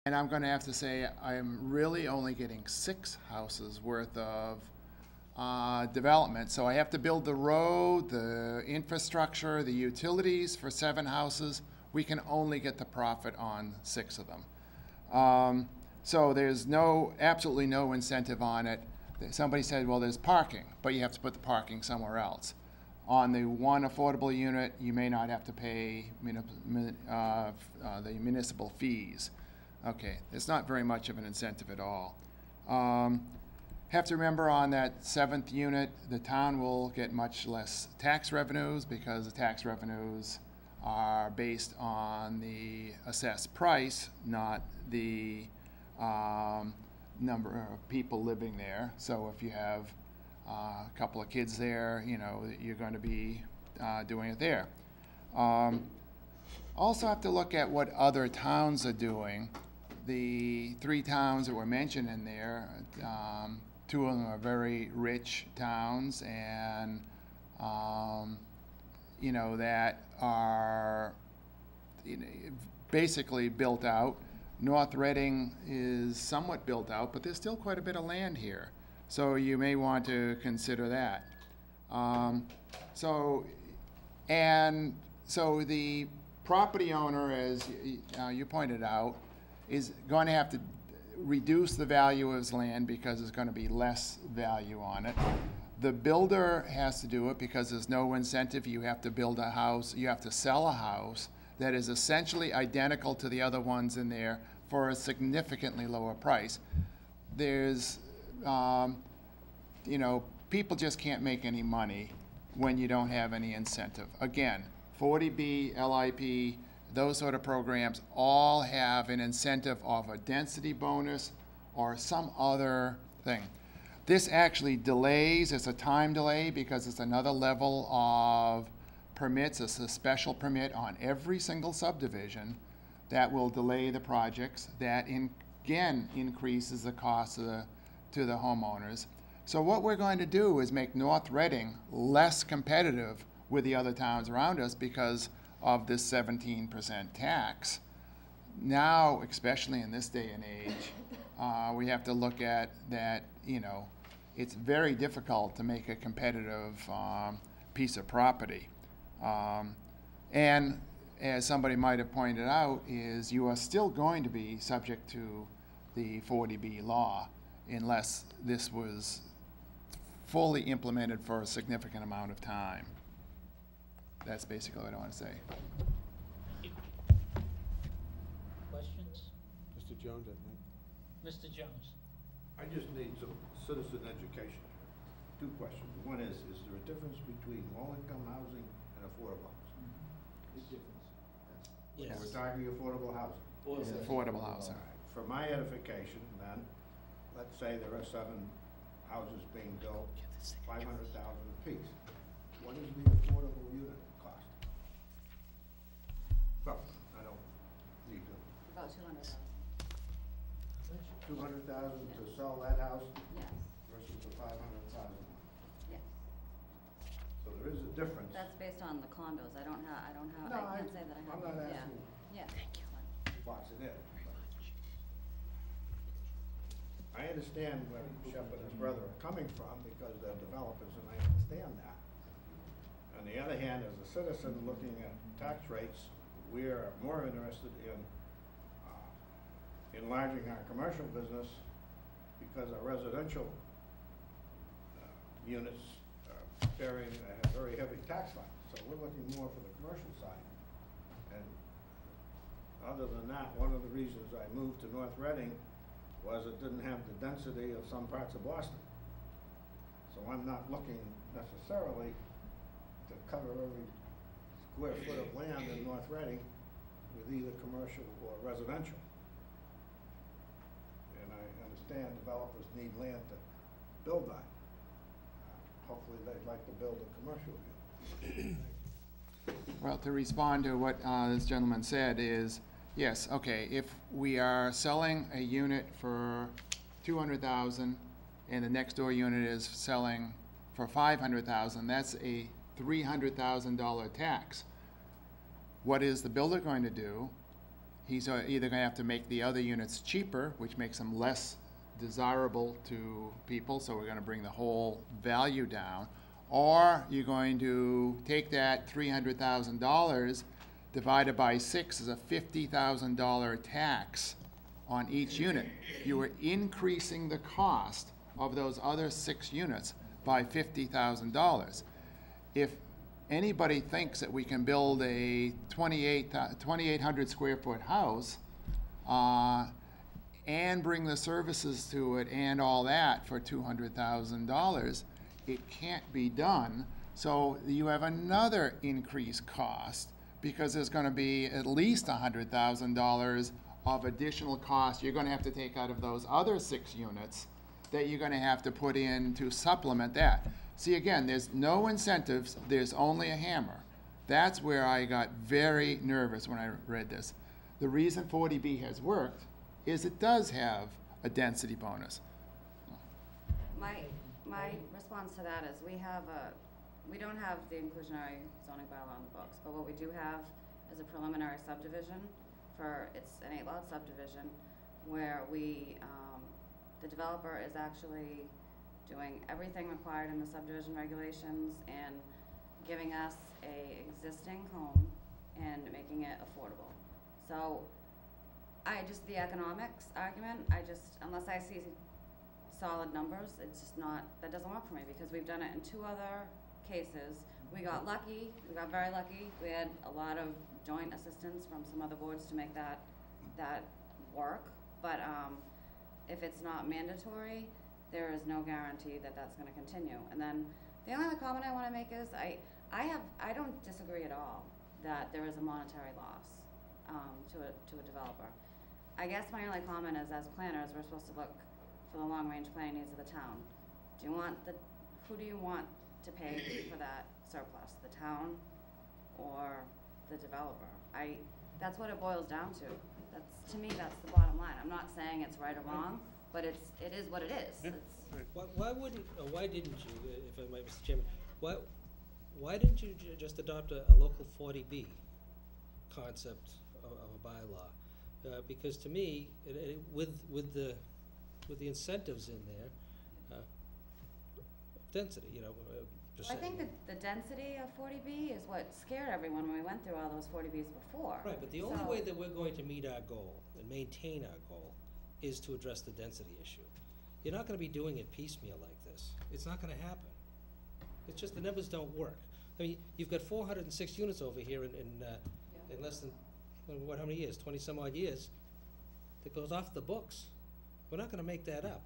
And I'm going to have to say I'm really only getting 6 houses worth of development. So I have to build the road, the infrastructure, the utilities for 7 houses. We can only get the profit on 6 of them. So there's absolutely no incentive on it. Somebody said, well, there's parking, but you have to put the parking somewhere else. On the one affordable unit, you may not have to pay the municipal fees. Okay, it's not very much of an incentive at all. Have to remember on that 7th unit, the town will get much less tax revenues because the tax revenues are based on the assessed price, not the number of people living there. So if you have a couple of kids there, you know, you're going to be doing it there. Also have to look at what other towns are doing. The 3 towns that were mentioned in there, 2 of them are very rich towns, and you know, that are basically built out. North Reading is somewhat built out, but there's still quite a bit of land here. So you may want to consider that. So the property owner, as you pointed out, is going to have to reduce the value of his land because there's going to be less value on it. The builder has to do it because there's no incentive. You have to build a house, you have to sell a house that is essentially identical to the other ones in there for a significantly lower price. There's, you know, people just can't make any money when you don't have any incentive. Again, 40B, LIP, those sort of programs all have an incentive of a density bonus or some other thing. This actually delays, it's a time delay because it's another level of permits. It's a special permit on every single subdivision that will delay the projects. That again increases the cost to the homeowners. So what we're going to do is make North Reading less competitive with the other towns around us because of this 17% tax. Now, especially in this day and age, we have to look at that, you know, it's very difficult to make a competitive piece of property. And as somebody might have pointed out, is you are still going to be subject to the 40B law unless this was fully implemented for a significant amount of time. That's basically what I want to say. Questions? Mr. Jones, I think. Mr. Jones? I just need some citizen education. 2 questions. One is there a difference between low-income housing and affordable housing? Big difference. Yes. We're talking affordable housing. Yes. Affordable housing. All right. For my edification, then, let's say there are 7 houses being built, 500,000 apiece. What is the affordable unit cost? Well, I don't need to. About 200,000. 200,000 to sell that house Yes. versus the 500,000. Yes. So there is a difference. That's based on the condos. I don't have. No, I can't say that I have. I'm not asking Yeah. to box it in. I understand where Shep and his brother are coming from because they're developers, and I understand that. On the other hand, as a citizen looking at tax rates, we are more interested in enlarging our commercial business because our residential units are bearing a very heavy tax fund. So we're looking more for the commercial side. And other than that, one of the reasons I moved to North Reading was it didn't have the density of some parts of Boston. So I'm not looking necessarily to cover every square foot of land in North Reading with either commercial or residential. And I understand developers need land to build on. Hopefully they'd like to build a commercial unit. Well, to respond to what this gentleman said is, yes, okay, if we are selling a unit for 200,000 and the next door unit is selling for 500,000, that's a $300,000 tax. What is the builder going to do he's either gonna have to make the other units cheaper, which makes them less desirable to people, so we're gonna bring the whole value down, or you're going to take that $300,000 divided by 6 is a $50,000 tax on each unit. You are increasing the cost of those other 6 units by $50,000. If anybody thinks that we can build a 2,800 square foot house and bring the services to it and all that for $200,000, it can't be done. So you have another increased cost because there's going to be at least $100,000 of additional cost you're going to have to take out of those other 6 units that you're going to have to put in to supplement that. See, again, there's no incentives, there's only a hammer. That's where I got very nervous when I read this. The reason 40B has worked is it does have a density bonus. My response to that is we don't have the inclusionary zoning bylaw on the books, but what we do have is a preliminary subdivision it's an 8-lot subdivision where the developer is actually doing everything required in the subdivision regulations and giving us a existing home and making it affordable. So the economics argument, unless I see solid numbers, it's just not, that doesn't work for me because we've done it in 2 other cases. We got lucky, we got very lucky. We had a lot of joint assistance from some other boards to make that work. But if it's not mandatory, there is no guarantee that that's gonna continue. And then the only other comment I wanna make is I don't disagree at all that there is a monetary loss to a developer. I guess my only comment is, as planners, we're supposed to look for the long-range planning needs of the town. Who do you want to pay for that surplus, the town or the developer? That's what it boils down to. To me, that's the bottom line. I'm not saying it's right or wrong, but it is what it is. Yeah. Why didn't you, if I might, Mr. Chairman, why didn't you just adopt a local 40B concept of a bylaw? Because to me, with the incentives in there, density, I think that the density of 40B is what scared everyone when we went through all those 40Bs before. Right, but the only way that we're going to meet our goal and maintain our goal is to address the density issue. You're not gonna be doing it piecemeal like this. It's not gonna happen. It's just the numbers don't work. I mean, you've got 406 units over here in less than, how many years? 20 some odd years that goes off the books. We're not gonna make that up.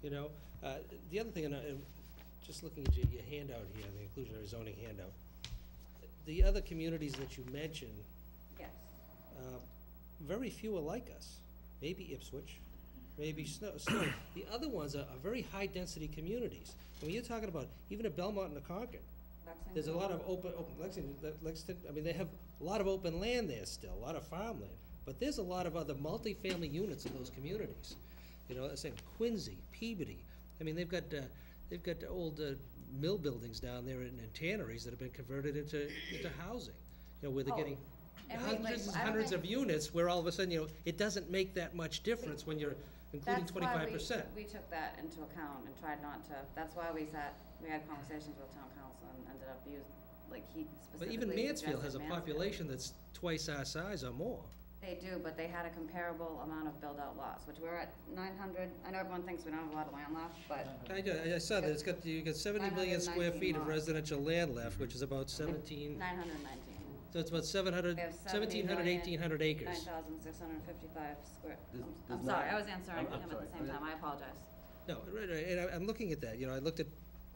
The other thing, and just looking at your handout here, the inclusionary zoning handout, the other communities that you mentioned, Yes. very few are like us. Maybe Ipswich, maybe Snow. The other ones are very high-density communities. And when you're talking about even a Belmont and a Concord, there's a lot of open Lexington, I mean, they have a lot of open land there still, a lot of farmland. But there's a lot of other multifamily units in those communities. Same Quincy, Peabody. I mean, they've got old mill buildings down there and tanneries that have been converted into housing. Where they're getting hundreds and hundreds of units, where all of a sudden, it doesn't make that much difference when you're including 25%. That's why we took that into account and tried not to. That's why we had conversations with town council and ended up he specifically. But even Mansfield has a population that's twice our size or more. They do, but they had a comparable amount of build-out lots, which we're at 900. I know everyone thinks we don't have a lot of land left, but. I saw that you got 70 million square feet of lots. residential land left, which is about 17. 919. So it's about 1,700, 1,800 acres. 9,655 square. I'm Does sorry, not- I was answering I'm him at the sorry. same time. I apologize. No, right, and I'm looking at that. I looked at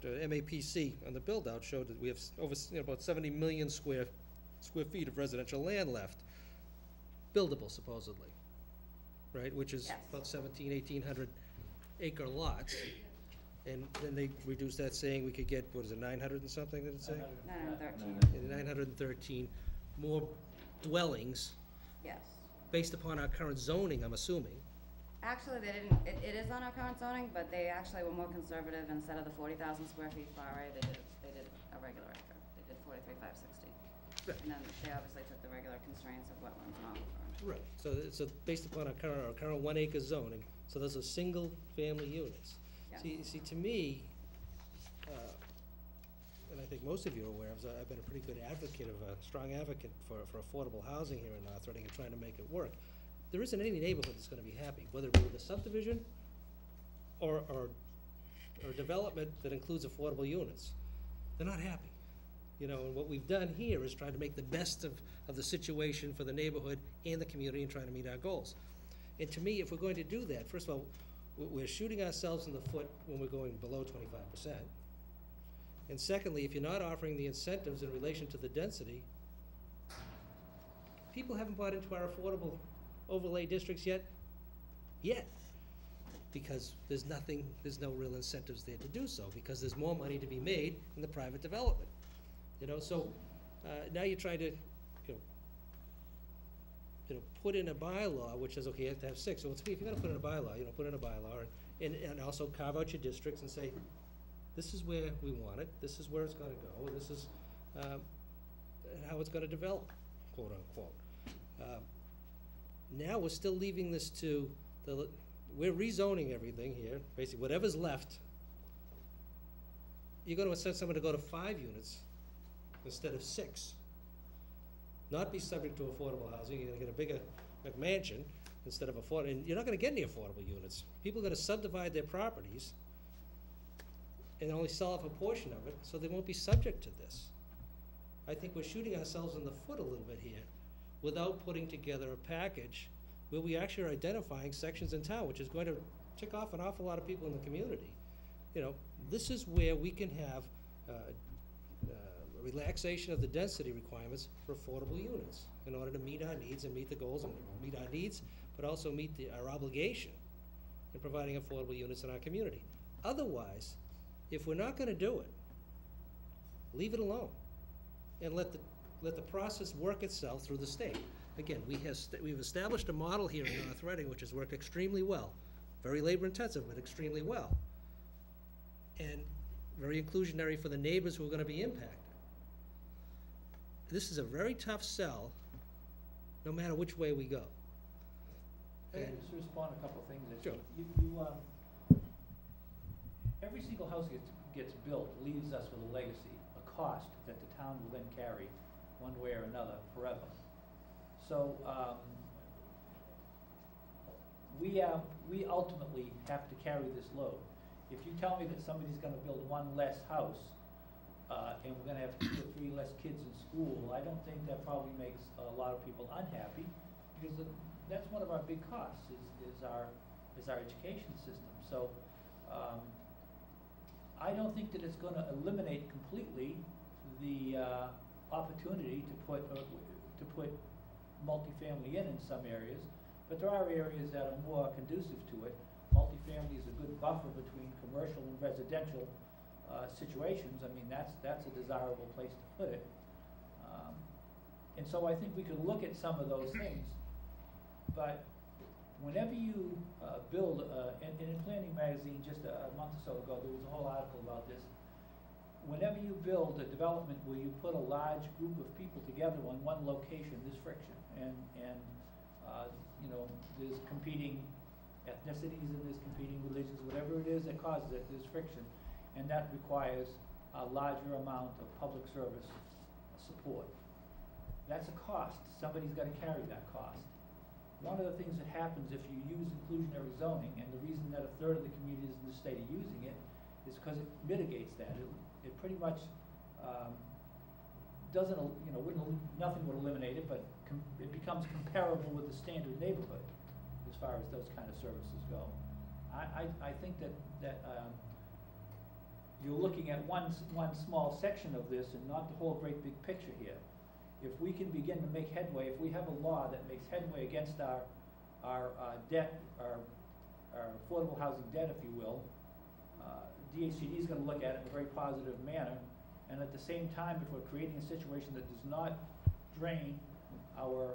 MAPC on the build-out, showed that we have over about 70 million square feet of residential land left, buildable supposedly, right? Which is Yes. about 1,800 acre lots. And then they reduced that, saying we could get, 900 and something, did it say? 913. 913 more dwellings Yes. based upon our current zoning, I'm assuming. Actually, they didn't, it is on our current zoning, but they actually were more conservative. Instead of the 40,000 square feet far array, they did a regular acre. They did 43,560. Right. And then they obviously took the regular constraints of wetlands and aquifers. Right, so based upon our current 1 acre zoning, so those are single-family units. Yeah. See, to me, and I think most of you are aware, I've been a pretty good advocate a strong advocate for affordable housing here in North Reading and trying to make it work. There isn't any neighborhood that's gonna be happy, whether it be with a subdivision or development that includes affordable units. They're not happy. You know, and what we've done here is try to make the best of the situation for the neighborhood and the community and trying to meet our goals. And to me, if we're going to do that, first of all, we're shooting ourselves in the foot when we're going below 25%. And secondly, if you're not offering the incentives in relation to the density, people haven't bought into our affordable overlay districts yet, because there's no real incentives there to do so, because there's more money to be made in the private development. You know, so now you're trying to, put in a bylaw which says, okay, you have to have 6. So if you're gonna put in a bylaw, put in a bylaw and also carve out your districts and say, this is where we want it, this is where it's gonna go, this is how it's gonna develop, quote unquote. Now we're still leaving this to we're rezoning everything here, basically whatever's left. You're gonna send someone to go to 5 units instead of 6. Not be subject to affordable housing, you're gonna get a bigger McMansion instead of affordable, and you're not gonna get any affordable units. People are gonna subdivide their properties and only sell off a portion of it, so they won't be subject to this. I think we're shooting ourselves in the foot a little bit here without putting together a package where we actually are identifying sections in town, which is going to tick off an awful lot of people in the community. This is where we can have relaxation of the density requirements for affordable units in order to meet our needs and meet the goals and meet our needs, but also meet our obligation in providing affordable units in our community. Otherwise, if we're not gonna do it, leave it alone and let the process work itself through the state. Again, we've established a model here in North Reading which has worked extremely well, very labor intensive, but extremely well, and very inclusionary for the neighbors who are gonna be impacted. This is a very tough sell, no matter which way we go. Can I just respond to a couple of things? Sure. Every single house gets built leaves us with a legacy, a cost that the town will then carry one way or another forever. So we ultimately have to carry this load. If you tell me that somebody's gonna build one less house, and we're gonna have 2 or 3 less kids in school, I don't think that probably makes a lot of people unhappy, because that's one of our big costs, is our education system. So I don't think that it's gonna eliminate completely the opportunity to put multifamily in some areas, but there are areas that are more conducive to it. Multifamily is a good buffer between commercial and residential situations. I mean, that's a desirable place to put it. And so I think we could look at some of those things, but whenever you build, and in Planning Magazine just a month or so ago, there was a whole article about this. Whenever you build a development where you put a large group of people together on one location, there's friction, and there's competing ethnicities and there's competing religions, whatever it is that causes it, there's friction, and that requires a larger amount of public service support. That's a cost. Somebody's got to carry that cost. One of the things that happens if you use inclusionary zoning, and the reason that 1/3 of the communities in the state are using it, is because it mitigates that. It pretty much doesn't, nothing would eliminate it, but it becomes comparable with the standard neighborhood as far as those kind of services go. I think that you're looking at one small section of this and not the whole great big picture here. If we can begin to make headway, if we have a law that makes headway against our debt, our affordable housing debt, if you will, DHCD is going to look at it in a very positive manner, and at the same time, if we're creating a situation that does not drain our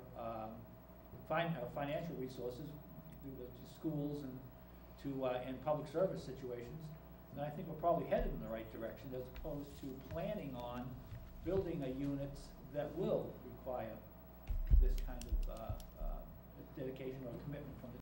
financial resources to schools and public service situations, then I think we're probably headed in the right direction, as opposed to planning on building a units that will require this kind of dedication or commitment from the